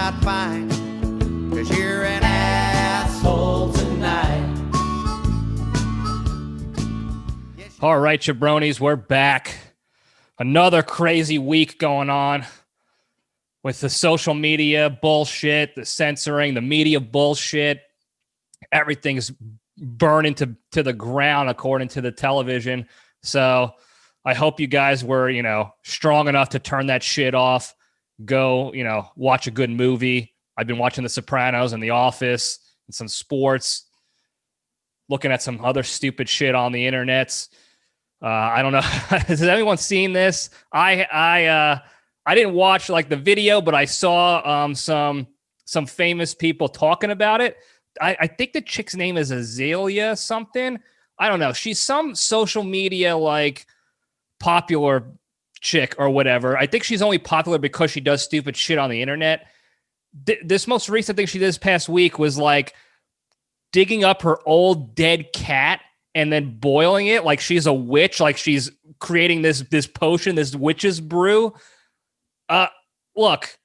out fine, 'cause you're an asshole tonight. All right, jabronis, we're back. Another crazy week going on with the social media bullshit, the censoring, the media bullshit. Everything's burning to the ground according to the television. So I hope you guys were, strong enough to turn that shit off. Go, watch a good movie. I've been watching The Sopranos and The Office and some sports, looking at some other stupid shit on the internets. I don't know. Has anyone seen this? I didn't watch like the video, but I saw some famous people talking about it. I think the chick's name is Azalea something. I don't know. She's some social media like popular chick or whatever. I think she's only popular because she does stupid shit on the internet. This most recent thing she did this past week was like digging up her old dead cat and then boiling it like she's a witch, like she's creating this potion, this witch's brew. Look,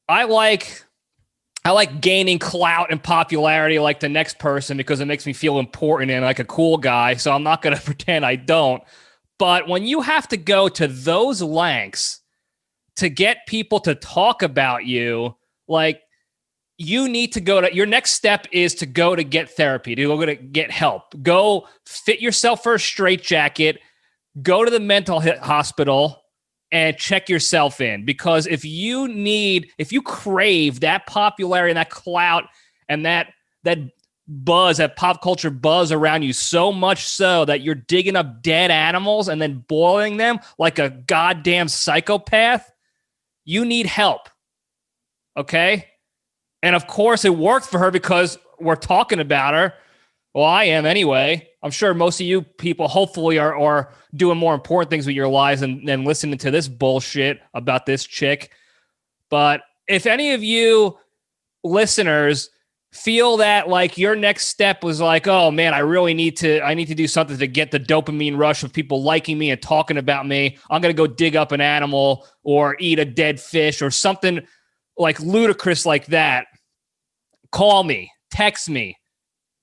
I like gaining clout and popularity like the next person because it makes me feel important and like a cool guy. So I'm not going to pretend I don't. But when you have to go to those lengths to get people to talk about you, like you need to go to your next step is to go to get therapy, to go to get help. Go fit yourself for a straitjacket, go to the mental hospital and check yourself in. Because if you crave that popularity and that clout and that buzz, that pop culture buzz around you so much so that you're digging up dead animals and then boiling them like a goddamn psychopath, you need help. Okay? And of course it worked for her because we're talking about her. Well, I am anyway. I'm sure most of you people hopefully are doing more important things with your lives than listening to this bullshit about this chick. But if any of you listeners feel that like your next step was like, oh man, I need to do something to get the dopamine rush of people liking me and talking about me. I'm going to go dig up an animal or eat a dead fish or something like ludicrous like that. Call me, text me,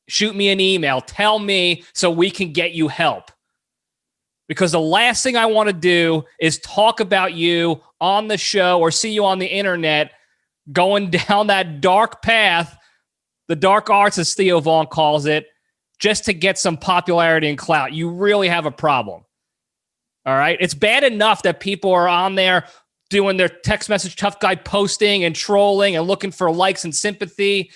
shoot me an email, tell me so we can get you help. Because the last thing I want to do is talk about you on the show or see you on the internet going down that dark path, the dark arts as Theo Vaughn calls it, just to get some popularity and clout. You really have a problem. All right? It's bad enough that people are on there doing their text message tough guy posting and trolling and looking for likes and sympathy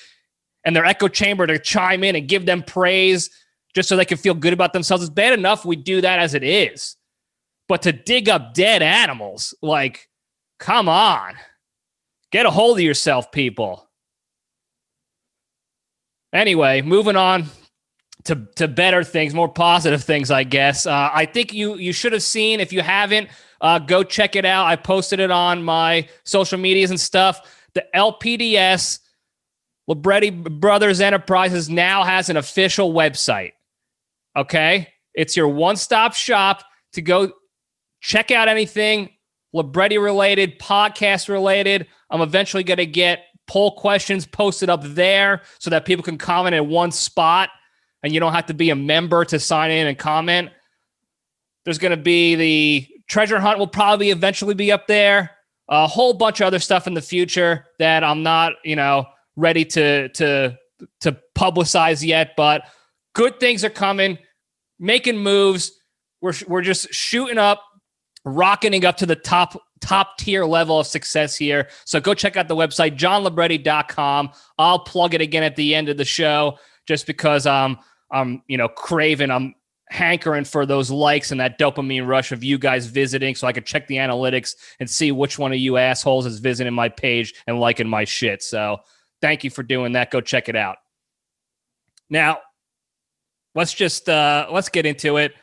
and their echo chamber to chime in and give them praise just so they can feel good about themselves. It's bad enough we do that as it is. But to dig up dead animals, like, come on. Get a hold of yourself, people. Anyway, moving on to better things, more positive things, I guess. I think you should have seen, if you haven't, go check it out. I posted it on my social medias and stuff. The LPDS, Libretti Brothers Enterprises, now has an official website. Okay? It's your one-stop shop to go check out anything Libretti-related, podcast-related. I'm eventually going to get poll questions posted up there so that people can comment in one spot and you don't have to be a member to sign in and comment. There's going to be the treasure hunt will probably eventually be up there. A whole bunch of other stuff in the future that I'm not, ready to publicize yet, but good things are coming, making moves. We're just shooting up, rocketing up to the top tier level of success here. So go check out the website, johnlibretti.com. I'll plug it again at the end of the show just because I'm craving, I'm hankering for those likes and that dopamine rush of you guys visiting so I could check the analytics and see which one of you assholes is visiting my page and liking my shit. So thank you for doing that. Go check it out. Now, let's get into it.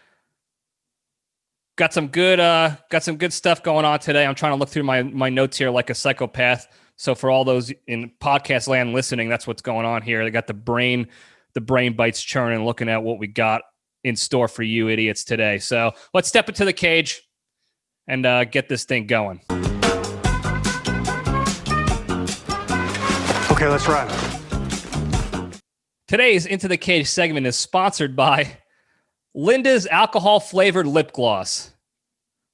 Got some good stuff going on today. I'm trying to look through my notes here like a psychopath. So for all those in podcast land listening, that's what's going on here. They got the brain bites churning, looking at what we got in store for you idiots today. So let's step into the cage and get this thing going. Okay, let's run. Today's Into the Cage segment is sponsored by Linda's alcohol-flavored lip gloss.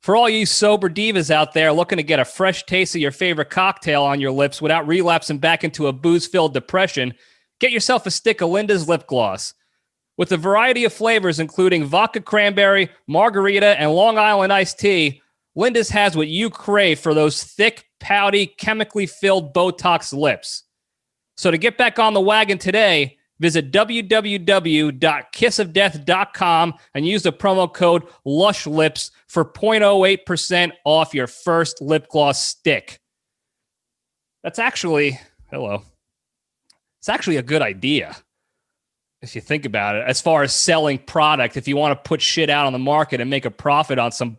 For all you sober divas out there looking to get a fresh taste of your favorite cocktail on your lips without relapsing back into a booze-filled depression, get yourself a stick of Linda's lip gloss. With a variety of flavors including vodka cranberry, margarita, and Long Island iced tea, Linda's has what you crave for those thick, pouty, chemically filled Botox lips. So to get back on the wagon today, visit www.kissofdeath.com and use the promo code LUSHLIPS for 0.08% off your first lip gloss stick. That's actually, it's actually a good idea if you think about it. As far as selling product, if you want to put shit out on the market and make a profit on some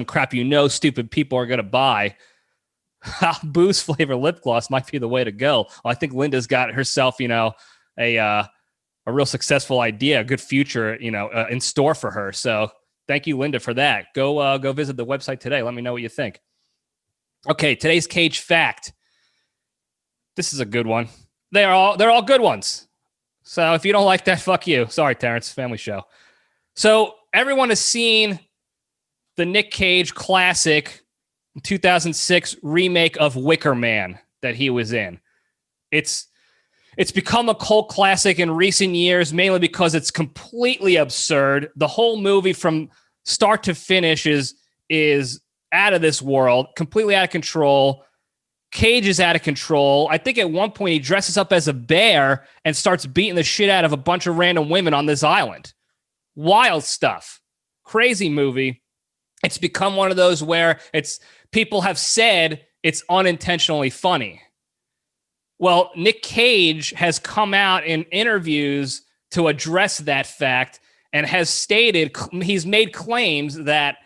crap stupid people are going to buy, booze flavor lip gloss might be the way to go. Well, I think Linda's got herself, a real successful idea, a good future, in store for her. So thank you, Linda, for that. Go visit the website today. Let me know what you think. Okay, today's Cage fact. This is a good one. They're all good ones. So if you don't like that, fuck you. Sorry, Terrence, family show. So everyone has seen the Nick Cage classic 2006 remake of Wicker Man that he was in. It's become a cult classic in recent years, mainly because it's completely absurd. The whole movie from start to finish is out of this world, completely out of control. Cage is out of control. I think at one point he dresses up as a bear and starts beating the shit out of a bunch of random women on this island. Wild stuff. Crazy movie. It's become one of those where people have said it's unintentionally funny. Well, Nick Cage has come out in interviews to address that fact and has stated, he's made claims that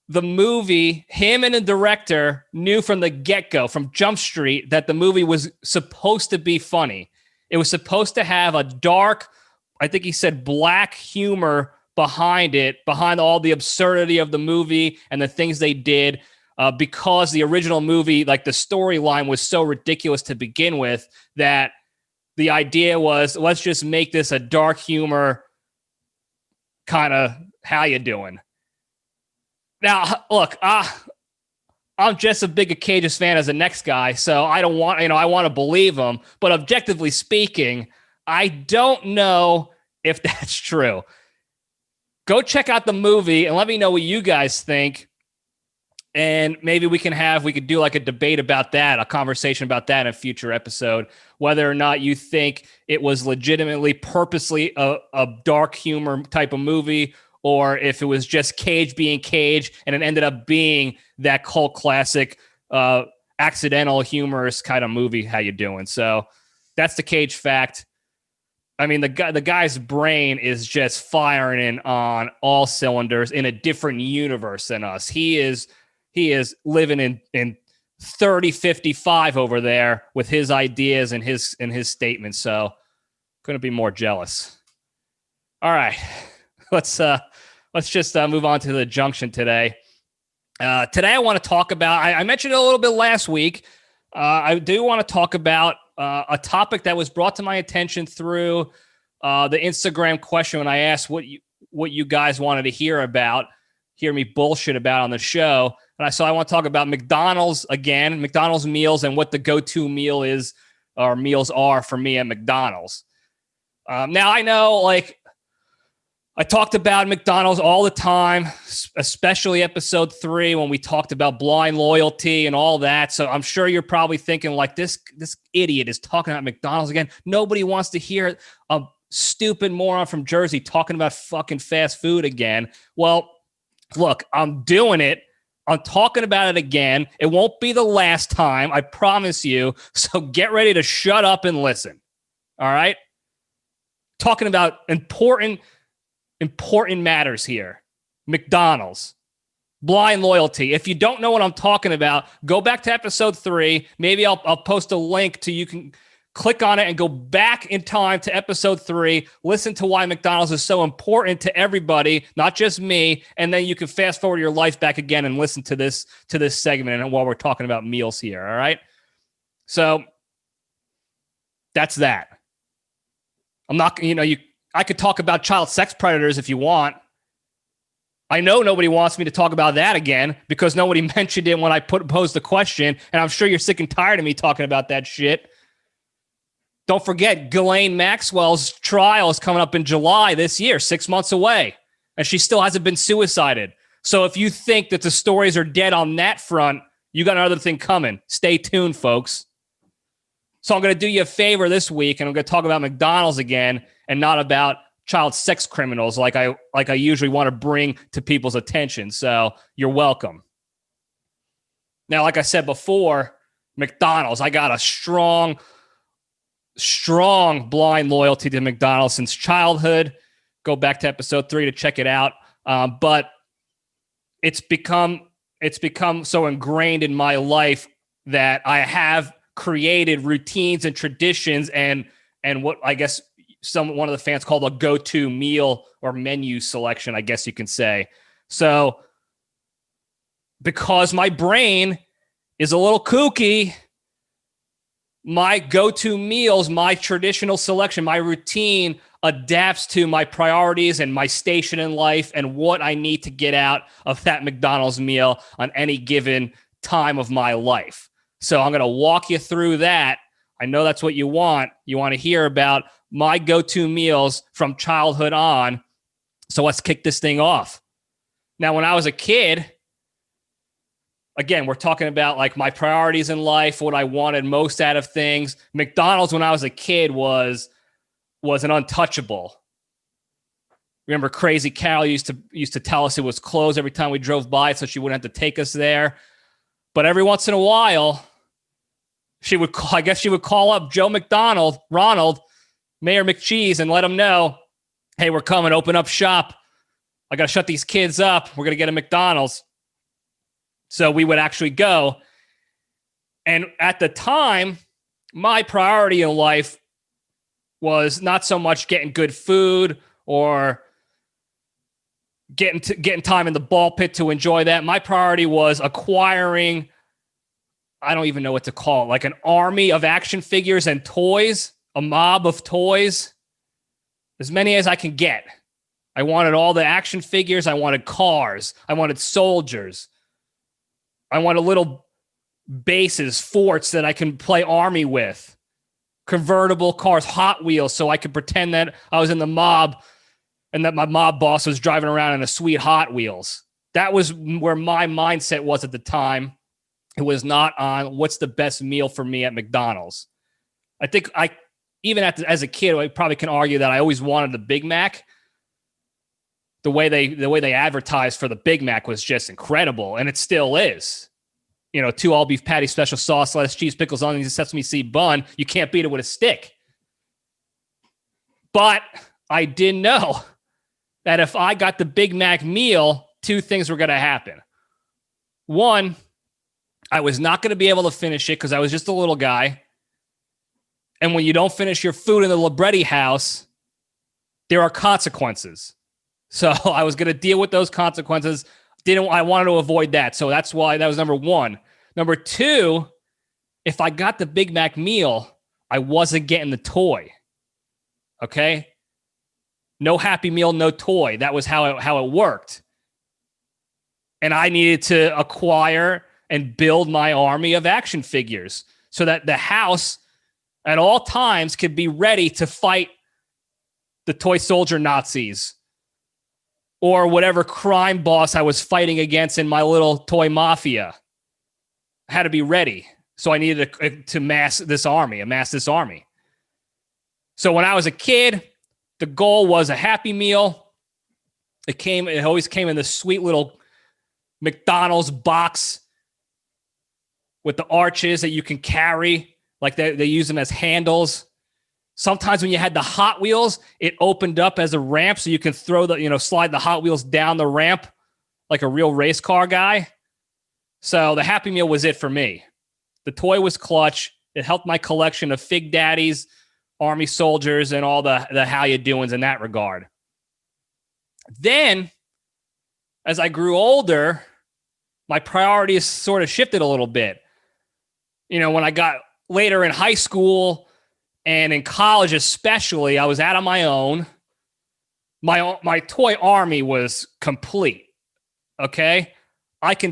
the movie, him and the director knew from the get-go, from Jump Street, that the movie was supposed to be funny. It was supposed to have a dark, I think he said black humor behind it, behind all the absurdity of the movie and the things they did. Because the original movie, like the storyline was so ridiculous to begin with, that the idea was, let's just make this a dark humor kind of how you doing. Now, look, I'm just as big a Cage's fan as the next guy, so I don't want, I want to believe him. But objectively speaking, I don't know if that's true. Go check out the movie and let me know what you guys think. And maybe we could do like a debate about that, a conversation about that in a future episode, whether or not you think it was legitimately, purposely a dark humor type of movie, or if it was just Cage being Cage and it ended up being that cult classic, accidental humorous kind of movie. How you doing? So that's the Cage fact. I mean, the guy's brain is just firing on all cylinders in a different universe than us. He is living in 3055 over there with his ideas and his statements. So couldn't be more jealous. All right, let's just move on to the junction today. Today I want to talk about, I mentioned it a little bit last week. I do want to talk about a topic that was brought to my attention through the Instagram question when I asked what you guys wanted to hear me bullshit about on the show. And I want to talk about McDonald's again, McDonald's meals, and what the go-to meal is, or meals are for me at McDonald's. Now I know, like, I talked about McDonald's all the time, especially episode 3 when we talked about blind loyalty and all that. So I'm sure you're probably thinking, like, this idiot is talking about McDonald's again. Nobody wants to hear a stupid moron from Jersey talking about fucking fast food again. Well, look, I'm doing it. I'm talking about it again. It won't be the last time, I promise you. So get ready to shut up and listen. All right? Talking about important matters here. McDonald's. Blind loyalty. If you don't know what I'm talking about, go back to episode 3. Maybe I'll post a link to you can click on it and go back in time to episode 3, listen to why McDonald's is so important to everybody, not just me, and then you can fast forward your life back again and listen to this segment and while we're talking about meals here, all right? So That's that. I'm not, I could talk about child sex predators if you want. I know nobody wants me to talk about that again because nobody mentioned it when I posed the question, and I'm sure you're sick and tired of me talking about that shit. Don't forget, Ghislaine Maxwell's trial is coming up in July this year, 6 months away, and she still hasn't been suicided. So if you think that the stories are dead on that front, you got another thing coming. Stay tuned, folks. So I'm going to do you a favor this week, and I'm going to talk about McDonald's again and not about child sex criminals like I usually want to bring to people's attention. So you're welcome. Now, like I said before, McDonald's, I got a strong blind loyalty to McDonald's since childhood. Go back to episode 3 to check it out. But it's become so ingrained in my life that I have created routines and traditions and what I guess one of the fans called a go-to meal or menu selection, I guess you can say. So because my brain is a little kooky, my go-to meals, my traditional selection, my routine adapts to my priorities and my station in life and what I need to get out of that McDonald's meal on any given time of my life. So I'm going to walk you through that. I know that's what you want. You want to hear about my go-to meals from childhood on. So let's kick this thing off. Now, when I was a kid, again, we're talking about like my priorities in life, what I wanted most out of things. McDonald's when I was a kid was an untouchable. Remember, Crazy Carol used to tell us it was closed every time we drove by, so she wouldn't have to take us there. But every once in a while, she would call up Joe McDonald, Ronald, Mayor McCheese, and let him know, hey, we're coming, open up shop. I got to shut these kids up. We're going to get a McDonald's. So we would actually go. And at the time, my priority in life was not so much getting good food or getting time in the ball pit to enjoy that. My priority was acquiring, I don't even know what to call it, like an army of action figures and toys, a mob of toys, as many as I can get. I wanted all the action figures. I wanted cars. I wanted soldiers. I wanted little bases, forts that I can play army with, convertible cars, Hot Wheels, so I could pretend that I was in the mob and that my mob boss was driving around in a sweet Hot Wheels. That was where my mindset was at the time. It was not on what's the best meal for me at McDonald's. I think as a kid, I probably can argue that I always wanted the Big Mac. The way they advertised for the Big Mac was just incredible, and it still is. 2 all beef patties, special sauce, lettuce, cheese, pickles, onions, sesame seed bun. You can't beat it with a stick. But I didn't know that if I got the Big Mac meal, 2 things were going to happen. One, I was not going to be able to finish it because I was just a little guy. And when you don't finish your food in the Libretti house, there are consequences. So I was going to deal with those consequences. I wanted to avoid that. So that's why that was number 1. Number 2, if I got the Big Mac meal, I wasn't getting the toy. Okay? No Happy Meal, no toy. That was how it worked. And I needed to acquire and build my army of action figures so that the house at all times could be ready to fight the toy soldier Nazis or whatever crime boss I was fighting against in my little toy mafia. I had to be ready. So I needed to amass this army. So when I was a kid, the goal was a Happy Meal. It always came in this sweet little McDonald's box with the arches that you can carry. Like they use them as handles. Sometimes when you had the Hot Wheels, it opened up as a ramp so you can slide the Hot Wheels down the ramp like a real race car guy. So the Happy Meal was it for me. The toy was clutch. It helped my collection of Fig Daddies, Army soldiers, and all the how you doings in that regard. Then, as I grew older, my priorities sort of shifted a little bit. When I got later in high school And in college, especially, I was out on my own. My toy army was complete. Okay. I can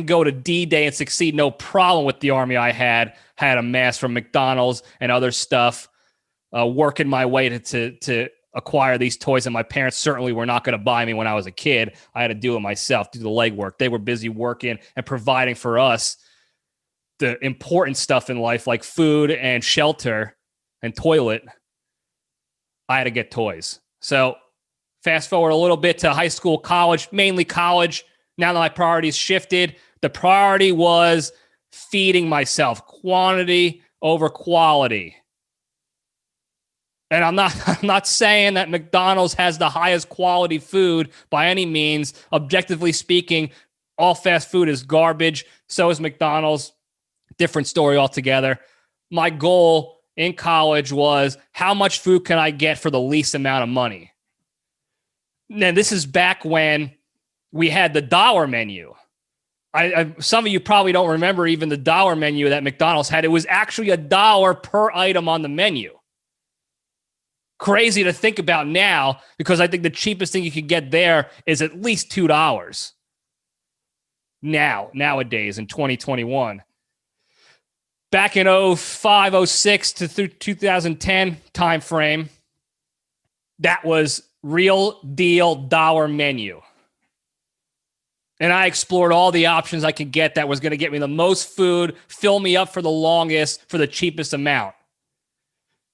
go to D-Day and succeed no problem with the army I had amassed from McDonald's and other stuff, working my way to acquire these toys. And my parents certainly were not going to buy me when I was a kid. I had to do it myself, do the legwork. They were busy working and providing for us the important stuff in life, like food and shelter and toilet. I had to get toys. So fast forward a little bit to high school, college, mainly college. Now that my priorities shifted, the priority was feeding myself, quantity over quality. And I'm not saying that McDonald's has the highest quality food by any means. Objectively speaking, all fast food is garbage. So is McDonald's. Different story altogether. My goal in college was how much food can I get for the least amount of money? Now, this is back when we had the dollar menu. Some of you probably don't remember even the dollar menu that McDonald's had. It was actually $1 per item on the menu. Crazy to think about now, because I think the cheapest thing you could get there is at least $2. Nowadays in 2021. Back in 05, 06 to through 2010 timeframe, that was real deal dollar menu. And I explored all the options I could get that was going to get me the most food, fill me up for the longest, for the cheapest amount.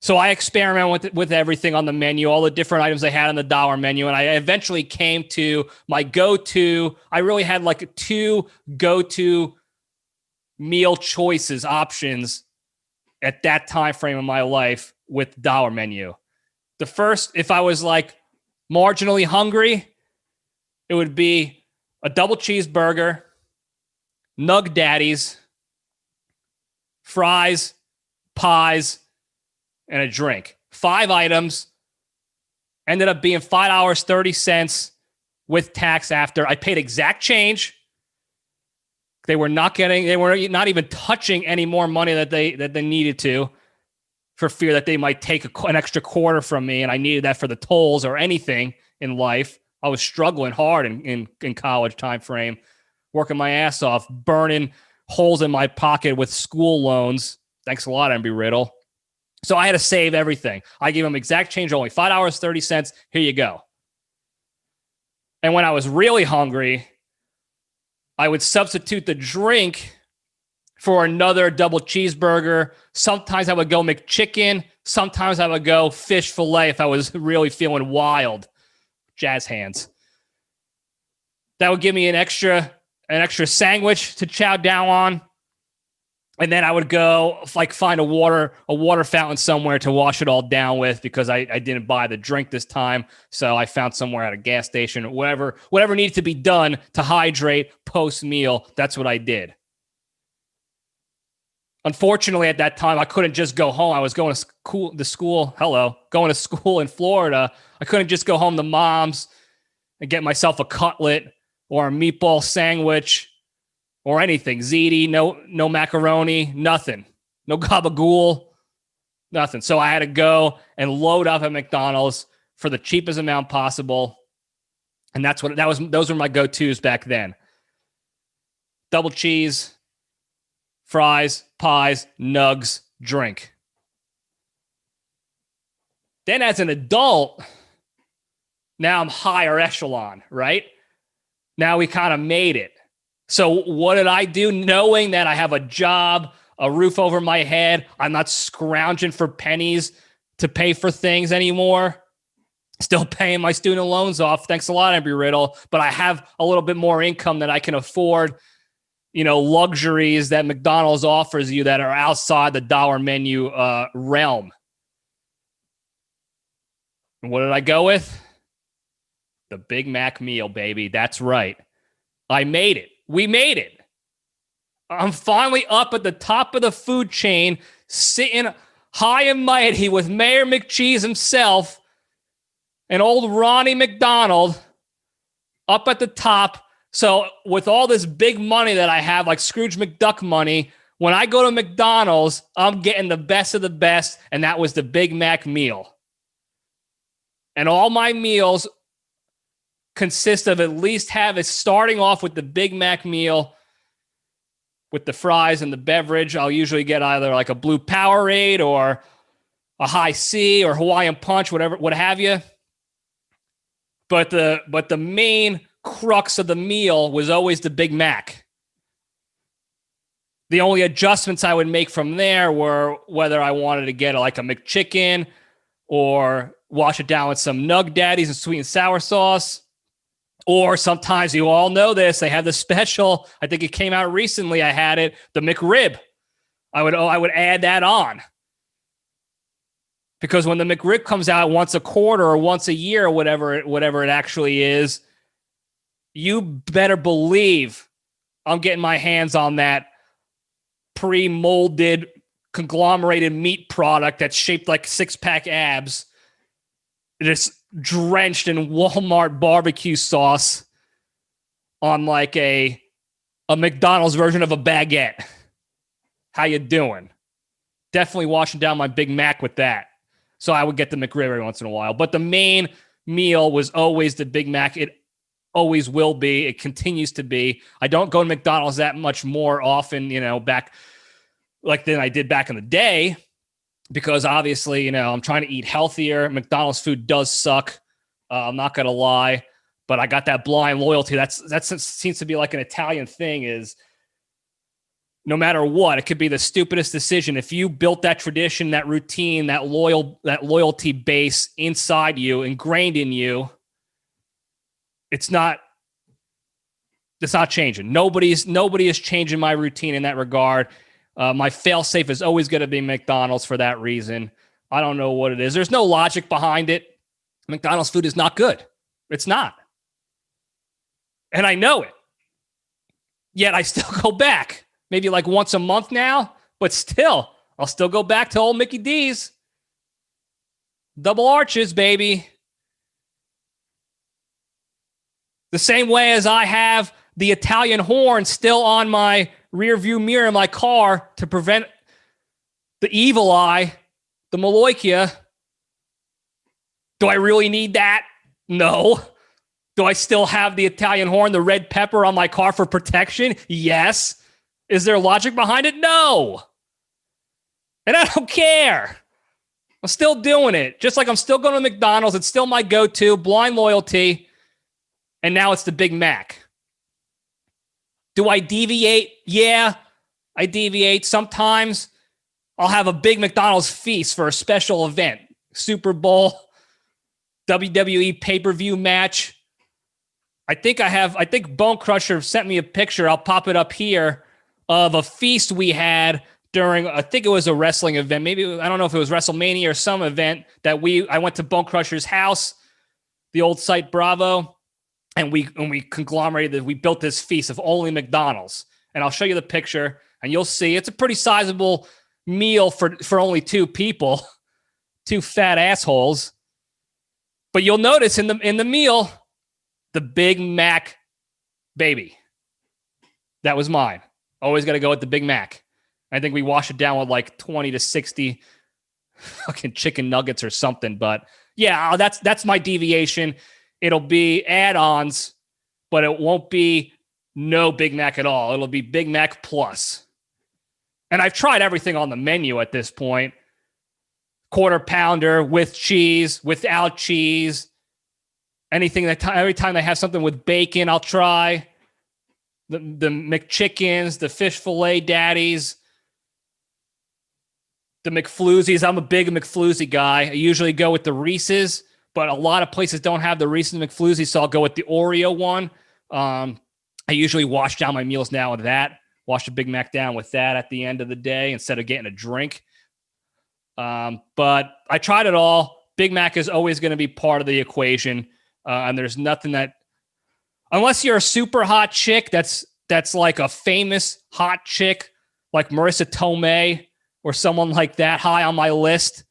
So I experimented with everything on the menu, all the different items they had on the dollar menu. And I eventually came to my go-to. I really had like 2 go-to meal choices, options at that time frame in my life with dollar menu. The first, if I was like marginally hungry, it would be a double cheeseburger, Nug Daddies, fries, pies, and a drink. 5 items. Ended up being $5.30 with tax after. I paid exact change. They were not even touching any more money that they needed to, for fear that they might take an extra quarter from me, and I needed that for the tolls or anything in life. I was struggling hard in college time frame, working my ass off, burning holes in my pocket with school loans. Thanks a lot, Embry Riddle. So I had to save everything. I gave them exact change only, $5.30. Here you go. And when I was really hungry, I would substitute the drink for another double cheeseburger. Sometimes I would go McChicken. Sometimes I would go fish fillet if I was really feeling wild. Jazz hands. That would give me an extra sandwich to chow down on. And then I would go like find a water fountain somewhere to wash it all down with, because I didn't buy the drink this time. So I found somewhere at a gas station or whatever needed to be done to hydrate post meal. That's what I did. Unfortunately, at that time, I couldn't just go home. I was going to school in Florida. I couldn't just go home to mom's and get myself a cutlet or a meatball sandwich or anything. Ziti, no macaroni, nothing. No gabagool, nothing. So I had to go and load up at McDonald's for the cheapest amount possible. And those were my go-tos back then. Double cheese, fries, pies, nugs, drink. Then as an adult, now I'm higher echelon, right? Now we kind of made it. So what did I do? Knowing that I have a job, a roof over my head, I'm not scrounging for pennies to pay for things anymore. Still paying my student loans off. Thanks a lot, Embry Riddle. But I have a little bit more income that I can afford, luxuries that McDonald's offers you that are outside the dollar menu realm. And what did I go with? The Big Mac meal, baby. That's right. I made it. We made it. I'm finally up at the top of the food chain, sitting high and mighty with Mayor McCheese himself and old Ronnie McDonald up at the top. So with all this big money that I have, like Scrooge McDuck money, When I go to McDonald's, I'm getting the best of the best, and that was the Big Mac meal. And all my meals consist of at least starting off with the Big Mac meal with the fries and the beverage. I'll usually get either like a blue Powerade or a high C or Hawaiian Punch, whatever, what have you. But the main crux of the meal was always the Big Mac. The only adjustments I would make from there were whether I wanted to get like a McChicken or wash it down with some Nug Daddies and sweet and sour sauce. Or sometimes, you all know this, they have the special, I think it came out recently, I had it, the McRib. I would add that on. Because when the McRib comes out once a quarter or once a year or whatever it actually is, you better believe I'm getting my hands on that pre-molded, conglomerated meat product that's shaped like six-pack abs. Just drenched in Walmart barbecue sauce on like a McDonald's version of a baguette. How you doing? Definitely washing down my Big Mac with that. So I would get the McRib every once in a while. But the main meal was always the Big Mac. It always will be. It continues to be. I don't go to McDonald's that much more often, back like than I did back in the day, because obviously, I'm trying to eat healthier. McDonald's food does suck. I'm not going to lie, but I got that blind loyalty. That seems to be like an Italian thing, is no matter what, it could be the stupidest decision. If you built that tradition, that routine, that loyalty base inside you, ingrained in you, it's not changing. Nobody is changing my routine in that regard. My fail-safe is always going to be McDonald's for that reason. I don't know what it is. There's no logic behind it. McDonald's food is not good. It's not. And I know it. Yet I still go back. Maybe like once a month now, but still, I'll still go back to old Mickey D's. Double arches, baby. The same way as I have the Italian horn still on my rear view mirror in my car to prevent the evil eye, the Maloikia. Do I really need that? No. Do I still have the Italian horn, the red pepper on my car for protection? Yes. Is there logic behind it? No. And I don't care. I'm still doing it. Just like I'm still going to McDonald's. It's still my go-to, blind loyalty. And now it's the Big Mac. Do I deviate? Yeah, I deviate. Sometimes I'll have a big McDonald's feast for a special event. Super Bowl, WWE pay-per-view match. I think Bone Crusher sent me a picture. I'll pop it up here of a feast we had during, I think it was a wrestling event. Maybe, I don't know if it was WrestleMania or some event that I went to Bone Crusher's house, the old site Bravo, and we conglomerated, we built this feast of only McDonald's. And I'll show you the picture and you'll see it's a pretty sizable meal for only two people, two fat assholes. But you'll notice in the meal, the Big Mac baby. That was mine. Always got to go with the Big Mac. I think we wash it down with like 20 to 60 fucking chicken nuggets or something. But yeah, that's my deviation. It'll be add-ons, but it won't be no Big Mac at all. It'll be Big Mac plus. And I've tried everything on the menu at this point. Quarter pounder with cheese, without cheese. Anything every time they have something with bacon, I'll try. The McChickens, the fish fillet daddies, the McFloozies. I'm a big McFloozy guy. I usually go with the Reese's, but a lot of places don't have the Reese's McFloozy, so I'll go with the Oreo one. I usually wash down my meals now with that. Wash the Big Mac down with that at the end of the day instead of getting a drink. But I tried it all. Big Mac is always going to be part of the equation. And there's nothing that, unless you're a super hot chick, that's like a famous hot chick, like Marissa Tomei or someone like that high on my list,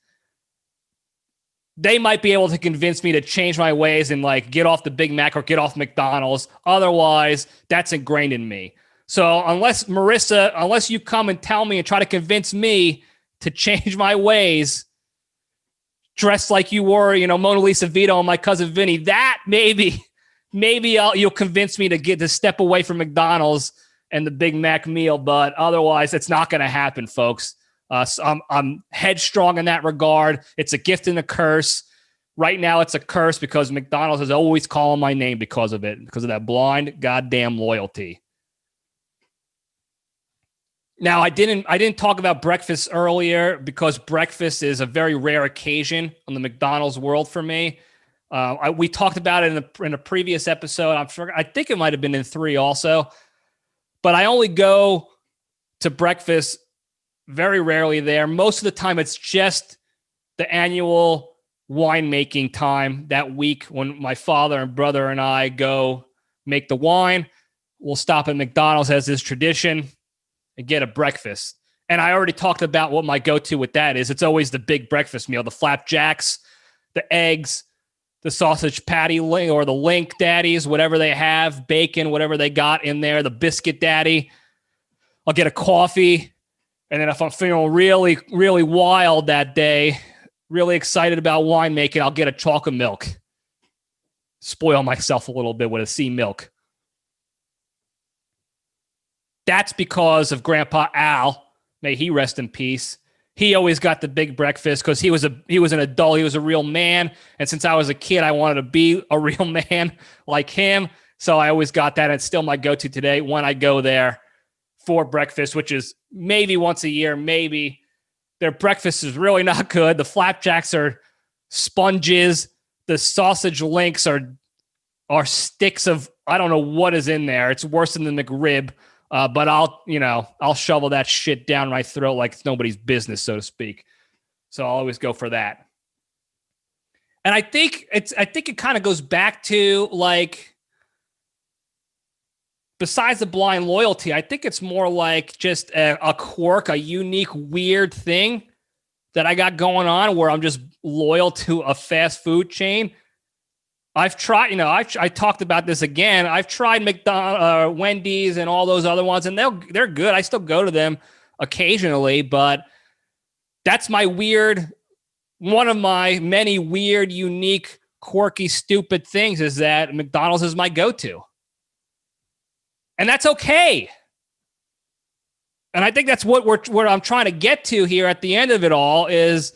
they might be able to convince me to change my ways and like get off the Big Mac or get off McDonald's. Otherwise, that's ingrained in me. So unless you come and tell me and try to convince me to change my ways, dressed like you were, Mona Lisa Vito and my cousin Vinny, that maybe you'll convince me to step away from McDonald's and the Big Mac meal, but otherwise it's not going to happen, folks. So I'm headstrong in that regard. It's a gift and a curse. Right now it's a curse because McDonald's is always calling my name because of it, because of that blind goddamn loyalty. Now, I didn't talk about breakfast earlier because breakfast is a very rare occasion on the McDonald's world for me. We talked about it in a previous episode. I think it might have been in 3 also, but I only go to breakfast very rarely there. Most of the time, it's just the annual winemaking time that week when my father and brother and I go make the wine. We'll stop at McDonald's as is tradition and get a breakfast. And I already talked about what my go-to with that is. It's always the big breakfast meal, the flapjacks, the eggs, the sausage patty or the link daddies, whatever they have, bacon, whatever they got in there, the biscuit daddy. I'll get a coffee. And then if I'm feeling really, really wild that day, really excited about winemaking, I'll get a chocolate milk. Spoil myself a little bit with a C milk. That's because of Grandpa Al. May he rest in peace. He always got the big breakfast because he was an adult. He was a real man. And since I was a kid, I wanted to be a real man like him. So I always got that. And it's still my go-to today when I go there for breakfast, which is maybe once a year, maybe. Their breakfast is really not good. The flapjacks are sponges. The sausage links are sticks of, I don't know what is in there. It's worse than the McRib. But I'll shovel that shit down my throat like it's nobody's business, so to speak. So I'll always go for that. And I think it kind of goes back to like, besides the blind loyalty, I think it's more like just a quirk, a unique, weird thing that I got going on where I'm just loyal to a fast food chain. I've tried, I talked about this again. I've tried McDonald's, Wendy's, and all those other ones, and they're good. I still go to them occasionally, but that's one of my many weird, unique, quirky, stupid things is that McDonald's is my go-to. And that's okay. And I think that's what I'm trying to get to here at the end of it all is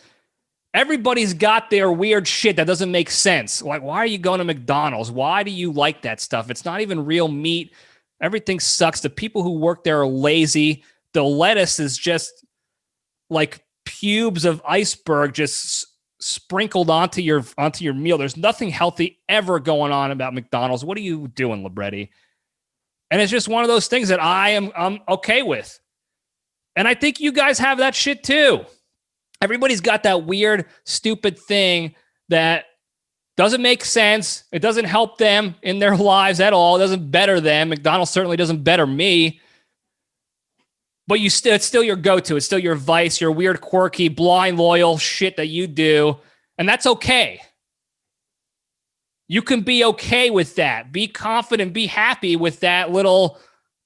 everybody's got their weird shit that doesn't make sense. Like, why are you going to McDonald's? Why do you like that stuff? It's not even real meat. Everything sucks. The people who work there are lazy. The lettuce is just like pubes of iceberg just sprinkled onto your meal. There's nothing healthy ever going on about McDonald's. What are you doing, Libretti? And it's just one of those things that I'm okay with. And I think you guys have that shit too. Everybody's got that weird, stupid thing that doesn't make sense. It doesn't help them in their lives at all. It doesn't better them. McDonald's certainly doesn't better me. But it's still your go-to. It's still your vice, your weird, quirky, blind, loyal shit that you do. And that's okay. You can be okay with that. Be confident, be happy with that little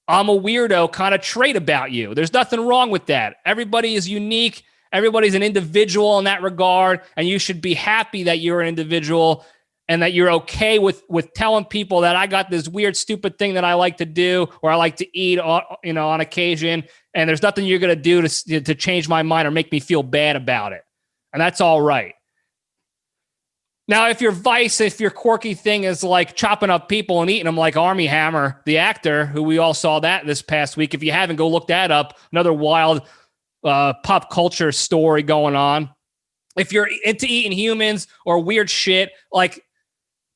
I'm a weirdo kind of trait about you. There's nothing wrong with that. Everybody is unique. Everybody's an individual in that regard, and you should be happy that you're an individual and that you're okay with telling people that I got this weird, stupid thing that I like to do or I like to eat, on occasion, and there's nothing you're going to do to change my mind or make me feel bad about it. And that's all right. Now, if your quirky thing is like chopping up people and eating them like Armie Hammer, the actor, who we all saw that this past week. If you haven't, go look that up. Another wild pop culture story going on. If you're into eating humans or weird shit, like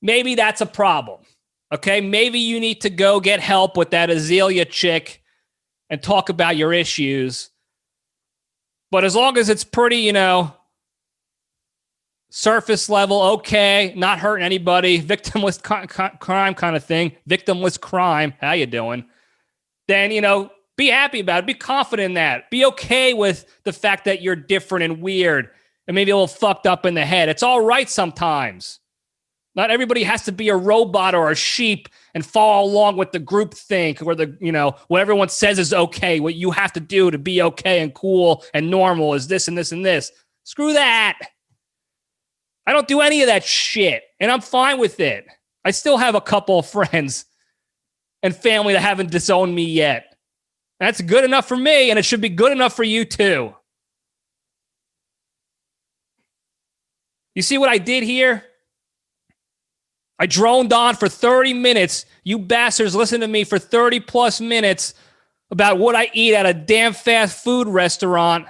maybe that's a problem. Okay. Maybe you need to go get help with that Azalea chick and talk about your issues. But as long as it's pretty, surface level, okay, not hurting anybody, victimless crime kind of thing, victimless crime, how you doing? Then, be happy about it. Be confident in that. Be okay with the fact that you're different and weird and maybe a little fucked up in the head. It's all right sometimes. Not everybody has to be a robot or a sheep and follow along with the group think or what everyone says is okay. What you have to do to be okay and cool and normal is this and this and this. Screw that. I don't do any of that shit, and I'm fine with it. I still have a couple of friends and family that haven't disowned me yet. That's good enough for me, and it should be good enough for you too. You see what I did here? I droned on for 30 minutes. You bastards listen to me for 30 plus minutes about what I eat at a damn fast food restaurant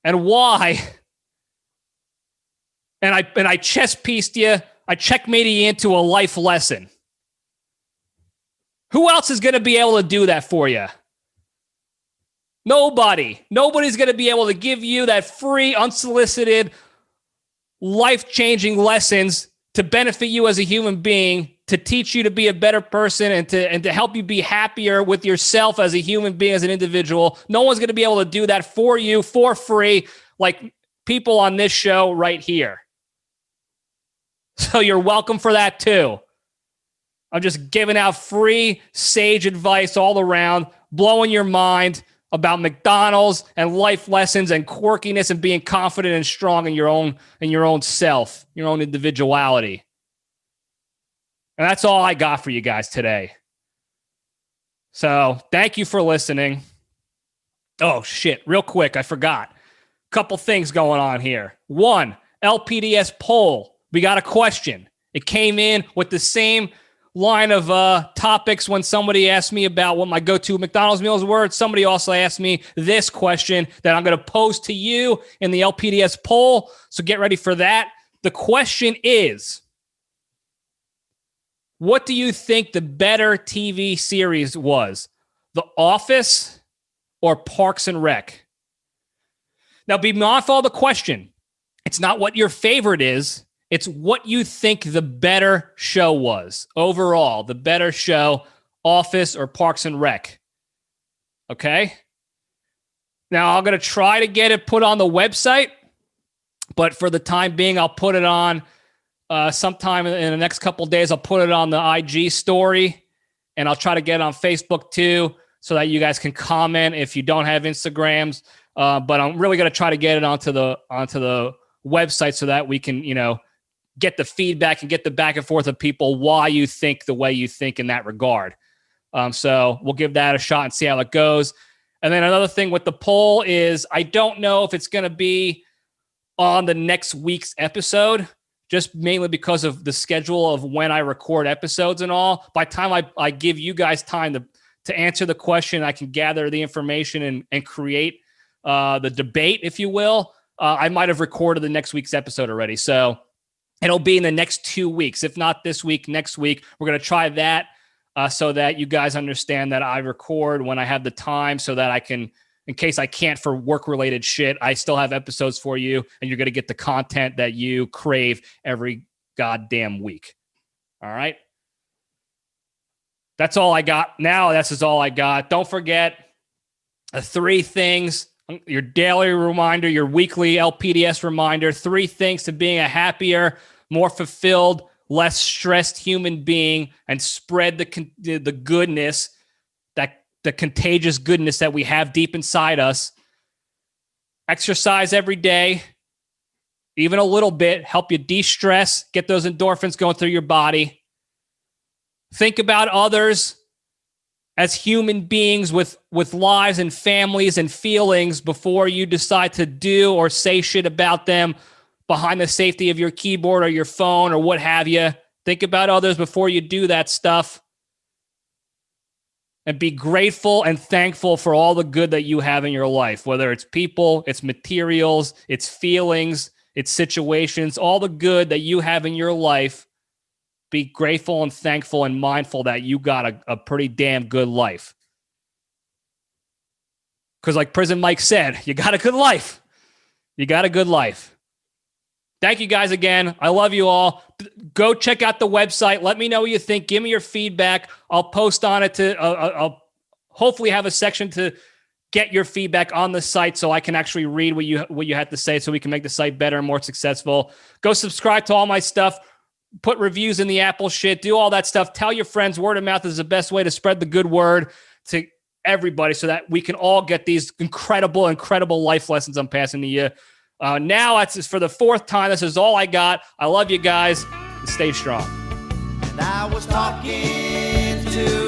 and why. And I chess pieced you. I checkmated you into a life lesson. Who else is going to be able to do that for you? Nobody. Nobody's going to be able to give you that free, unsolicited, life-changing lessons to benefit you as a human being, to teach you to be a better person and to help you be happier with yourself as a human being, as an individual. No one's going to be able to do that for you for free like people on this show right here. So you're welcome for that too. I'm just giving out free sage advice all around, blowing your mind about McDonald's and life lessons and quirkiness and being confident and strong in your own self, your own individuality. And that's all I got for you guys today. So thank you for listening. Oh shit, real quick, I forgot. Couple things going on here. One, LPDS poll. We got a question. It came in with the same line of topics when somebody asked me about what my go-to McDonald's meals were. Somebody also asked me this question that I'm going to pose to you in the LPDS poll. So get ready for that. The question is, what do you think the better TV series was? The Office or Parks and Rec? Now, be mindful of the question. It's not what your favorite is. It's what you think the better show was. Overall, the better show, Office or Parks and Rec. Okay? Now, I'm going to try to get it put on the website, but for the time being, I'll put it on sometime in the next couple of days. I'll put it on the IG story, and I'll try to get it on Facebook too, so that you guys can comment if you don't have Instagrams. But I'm really going to try to get it onto the website so that we can, get the feedback and get the back and forth of people why you think the way you think in that regard. So we'll give that a shot and see how it goes. And then another thing with the poll is I don't know if it's going to be on the next week's episode, just mainly because of the schedule of when I record episodes and all. By the time I give you guys time to answer the question, I can gather the information and create the debate, if you will. I might have recorded the next week's episode already. So it'll be in the next 2 weeks. If not this week, next week. We're going to try that so that you guys understand that I record when I have the time so that I can, in case I can't for work-related shit, I still have episodes for you, and you're going to get the content that you crave every goddamn week. All right? That's all I got. Now, this is all I got. Don't forget the 3 things. Your daily reminder, your weekly LPDS reminder, 3 things to being a happier, more fulfilled, less stressed human being, and spread the goodness, the contagious goodness that we have deep inside us. Exercise every day, even a little bit, help you de-stress, get those endorphins going through your body. Think about others as human beings with lives and families and feelings before you decide to do or say shit about them behind the safety of your keyboard or your phone or what have you. Think about others before you do that stuff. And be grateful and thankful for all the good that you have in your life, whether it's people, it's materials, it's feelings, it's situations, all the good that you have in your life. Be grateful and thankful and mindful that you got a pretty damn good life. Because like Prison Mike said, you got a good life. You got a good life. Thank you guys again. I love you all. Go check out the website. Let me know what you think. Give me your feedback. I'll post on it I'll hopefully have a section to get your feedback on the site so I can actually read what you have to say so we can make the site better and more successful. Go subscribe to all my stuff. put reviews in the Apple shit, do all that stuff. Tell your friends. Word of mouth is the best way to spread the good word to everybody so that we can all get these incredible life lessons I'm passing to you. Now it's for the fourth time. This is all I got. I love you guys. Stay strong. And I was talking to